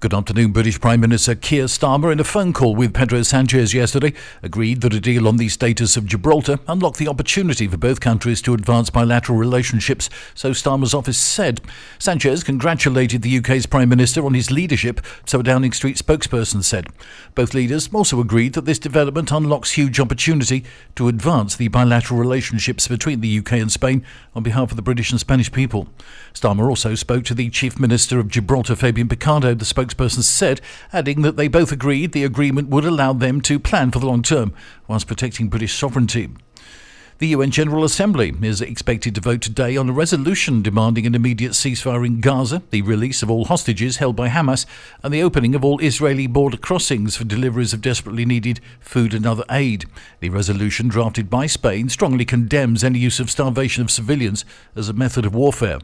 Good afternoon. British Prime Minister Keir Starmer, in a phone call with Pedro Sanchez yesterday, agreed that a deal on the status of Gibraltar unlocked the opportunity for both countries to advance bilateral relationships, so Starmer's office said. Sanchez congratulated the UK's Prime Minister on his leadership, so a Downing Street spokesperson said. Both leaders also agreed that this development unlocks huge opportunity to advance the bilateral relationships between the UK and Spain on behalf of the British and Spanish people. Starmer also spoke to the Chief Minister of Gibraltar, Fabian Picardo, the spokesperson said, adding that they both agreed the agreement would allow them to plan for the long term whilst protecting British sovereignty. The UN General Assembly is expected to vote today on a resolution demanding an immediate ceasefire in Gaza, the release of all hostages held by Hamas, and the opening of all Israeli border crossings for deliveries of desperately needed food and other aid. The resolution, drafted by Spain, strongly condemns any use of starvation of civilians as a method of warfare.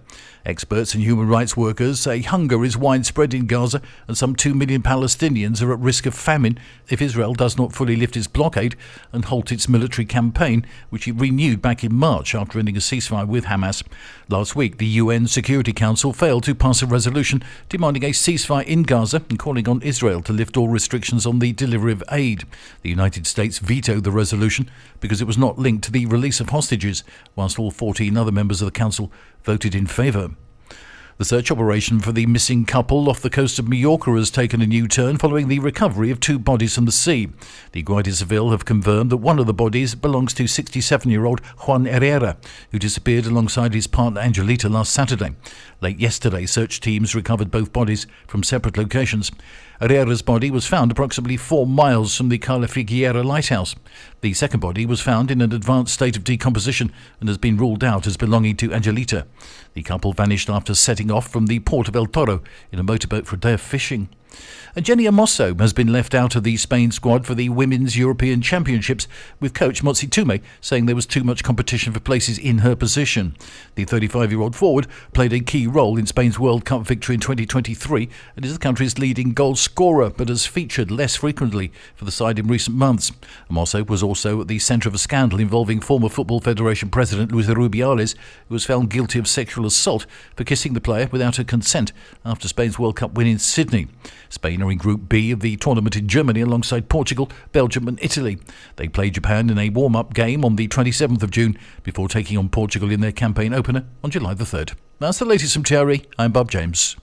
Experts and human rights workers say hunger is widespread in Gaza and some 2 million Palestinians are at risk of famine if Israel does not fully lift its blockade and halt its military campaign, which it renewed back in March after ending a ceasefire with Hamas. Last week, the UN Security Council failed to pass a resolution demanding a ceasefire in Gaza and calling on Israel to lift all restrictions on the delivery of aid. The United States vetoed the resolution because it was not linked to the release of hostages, whilst all 14 other members of the Council voted in favour. The search operation for the missing couple off the coast of Mallorca has taken a new turn following the recovery of 2 bodies from the sea. The Guardia Civil have confirmed that one of the bodies belongs to 67-year-old Juan Herrera, who disappeared alongside his partner Angelita last Saturday. Late yesterday, search teams recovered both bodies from separate locations. Herrera's body was found approximately 4 miles from the Cala Figuera lighthouse. The second body was found in an advanced state of decomposition and has been ruled out as belonging to Angelita. The couple vanished after setting off from the port of El Toro in a motorboat for a day of fishing. And Jenny Hermoso has been left out of the Spain squad for the Women's European Championships, with coach Motsi Tume saying there was too much competition for places in her position. The 35-year-old forward played a key role in Spain's World Cup victory in 2023 and is the country's leading goal scorer, but has featured less frequently for the side in recent months. Hermoso was also at the centre of a scandal involving former Football Federation President Luis Rubiales, who was found guilty of sexual assault for kissing the player without her consent after Spain's World Cup win in Sydney. Spain are in Group B of the tournament in Germany alongside Portugal, Belgium and Italy. They play Japan in a warm-up game on the 27th of June before taking on Portugal in their campaign opener on July the 3rd. That's the latest from TRE. I'm Bob James.